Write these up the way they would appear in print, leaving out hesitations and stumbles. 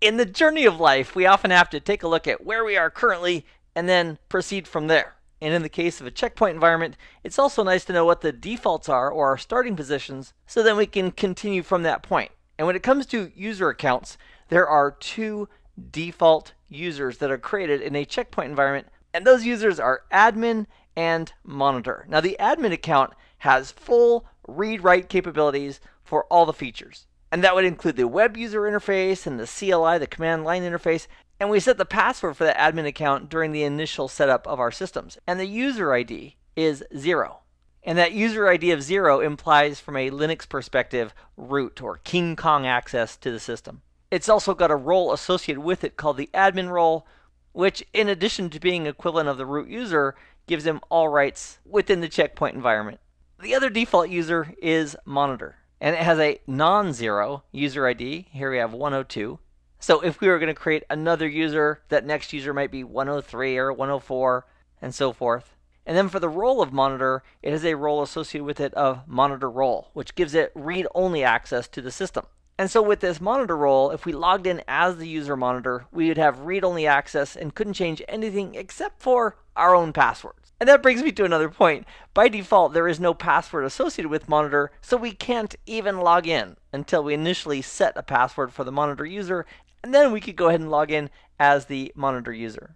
In the journey of life, we often have to take a look at where we are currently and then proceed from there. And in the case of a checkpoint environment, it's also nice to know what the defaults are or our starting positions so then we can continue from that point. And when it comes to user accounts, there are two default users that are created in a checkpoint environment, and those users are admin and monitor. Now, the admin account has full read-write capabilities for all the features. And that would include the web user interface and the CLI, the command line interface. And we set the password for the admin account during the initial setup of our systems. And the user ID is 0. And that user ID of 0 implies, from a Linux perspective, root or King Kong access to the system. It's also got a role associated with it called the admin role, which, in addition to being equivalent of the root user, gives him all rights within the checkpoint environment. The other default user is monitor, and it has a non-zero user ID. Here we have 102. So if we were going to create another user, that next user might be 103 or 104, and so forth. And then for the role of monitor, it has a role associated with it of monitor role, which gives it read-only access to the system. And so with this monitor role, if we logged in as the user monitor, we would have read-only access and couldn't change anything except for our own passwords. And that brings me to another point. By default, there is no password associated with monitor, so we can't even log in until we initially set a password for the monitor user, and then we could go ahead and log in as the monitor user.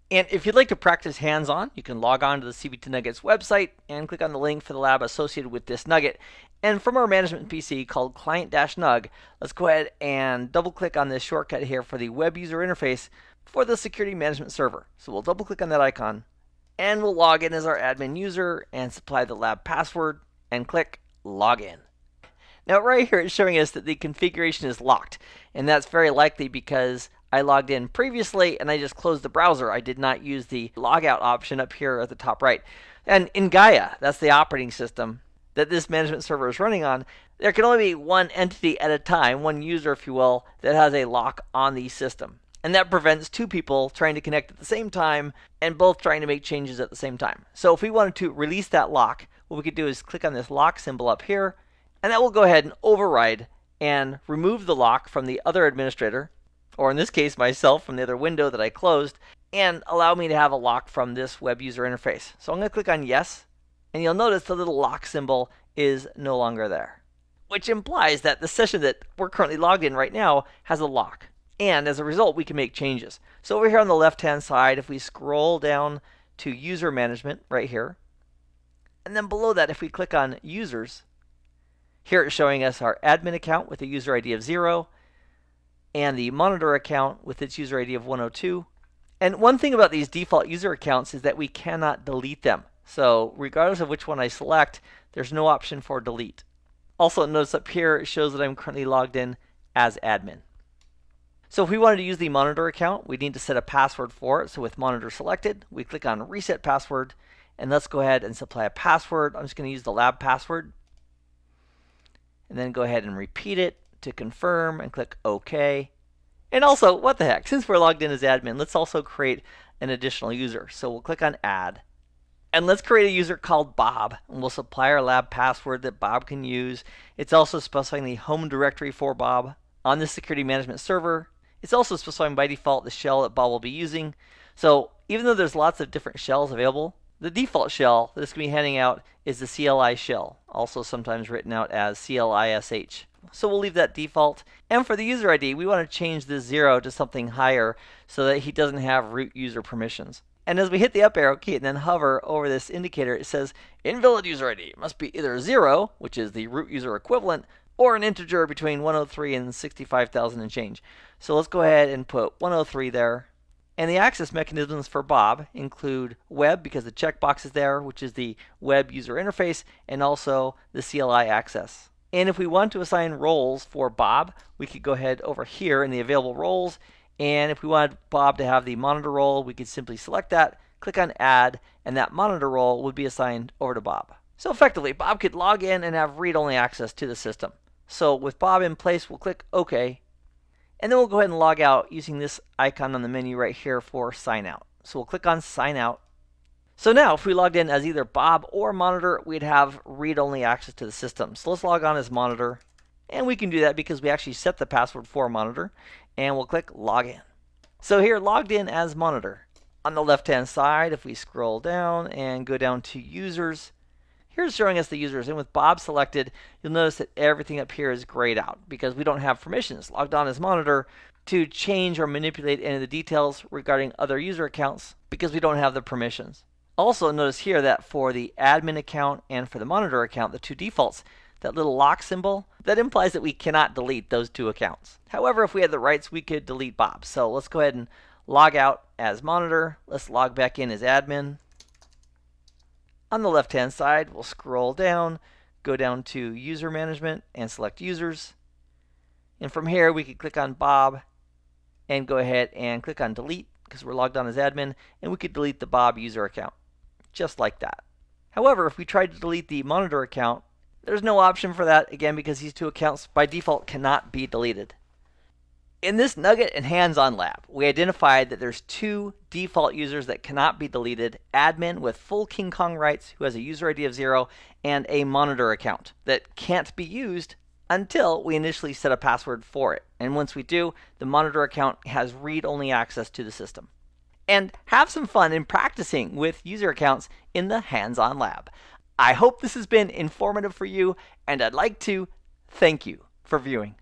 And if you'd like to practice hands-on, you can log on to the CB2 Nuggets website and click on the link for the lab associated with this nugget. And from our management PC called Client-Nug, let's go ahead and double-click on this shortcut here for the web user interface for the security management server. So we'll double-click on that icon, and we'll log in as our admin user and supply the lab password and click Login. Now right here it's showing us that the configuration is locked, and that's very likely because I logged in previously and I just closed the browser. I did not use the logout option up here at the top right. And in Gaia, that's the operating system that this management server is running on, there can only be one entity at a time, one user if you will, that has a lock on the system. And that prevents two people trying to connect at the same time and both trying to make changes at the same time. So if we wanted to release that lock, what we could do is click on this lock symbol up here, and that will go ahead and override and remove the lock from the other administrator, or in this case myself from the other window that I closed, and allow me to have a lock from this web user interface. So I'm going to click on yes, and you'll notice the little lock symbol is no longer there, which implies that the session that we're currently logged in right now has a lock. And as a result, we can make changes. So over here on the left-hand side, if we scroll down to user management right here, and then below that, if we click on users, here it's showing us our admin account with a user ID of 0, and the monitor account with its user ID of 102. And one thing about these default user accounts is that we cannot delete them. So regardless of which one I select, there's no option for delete. Also notice up here it shows that I'm currently logged in as admin. So if we wanted to use the monitor account, we need to set a password for it. So with monitor selected, we click on reset password, and let's go ahead and supply a password. I'm just going to use the lab password, and then go ahead and repeat it to confirm and click OK. And also, what the heck, since we're logged in as admin, let's also create an additional user. So we'll click on add, and let's create a user called Bob, and we'll supply our lab password that Bob can use. It's also specifying the home directory for Bob on the security management server. It's also specifying by default the shell that Bob will be using. So even though there's lots of different shells available, the default shell that it's going to be handing out is the CLI shell, also sometimes written out as CLISH. So we'll leave that default. And for the user ID, we want to change this 0 to something higher so that he doesn't have root user permissions. And as we hit the up arrow key and then hover over this indicator, it says invalid user ID must be either 0, which is the root user equivalent, or an integer between 103 and 65,000 and change. So let's go ahead and put 103 there. And the access mechanisms for Bob include web, because the checkbox is there, which is the web user interface, and also the CLI access. And if we want to assign roles for Bob, we could go ahead over here in the available roles. And if we wanted Bob to have the monitor role, we could simply select that, click on add, and that monitor role would be assigned over to Bob. So effectively, Bob could log in and have read-only access to the system. So with Bob in place, we'll click OK. And then we'll go ahead and log out using this icon on the menu right here for sign out. So we'll click on sign out. So now if we logged in as either Bob or monitor, we'd have read-only access to the system. So let's log on as monitor. And we can do that because we actually set the password for monitor, and we'll click login. So here, logged in as monitor. On the left-hand side, if we scroll down and go down to users, here's showing us the users. And with Bob selected, you'll notice that everything up here is grayed out because we don't have permissions logged on as monitor to change or manipulate any of the details regarding other user accounts because we don't have the permissions. Also, notice here that for the admin account and for the monitor account, the two defaults, that little lock symbol, that implies that we cannot delete those two accounts. However, if we had the rights, we could delete Bob. So let's go ahead and log out as monitor. Let's log back in as admin. On the left-hand side, we'll scroll down, go down to user management and select users. And from here, we could click on Bob and go ahead and click on delete because we're logged on as admin, and we could delete the Bob user account just like that. However, if we tried to delete the monitor account, there's no option for that, again, because these two accounts by default cannot be deleted. In this Nugget and hands-on lab, we identified that there's two default users that cannot be deleted: admin with full King Kong rights who has a user ID of 0, and a monitor account that can't be used until we initially set a password for it. And once we do, the monitor account has read-only access to the system. And have some fun in practicing with user accounts in the hands-on lab. I hope this has been informative for you, and I'd like to thank you for viewing.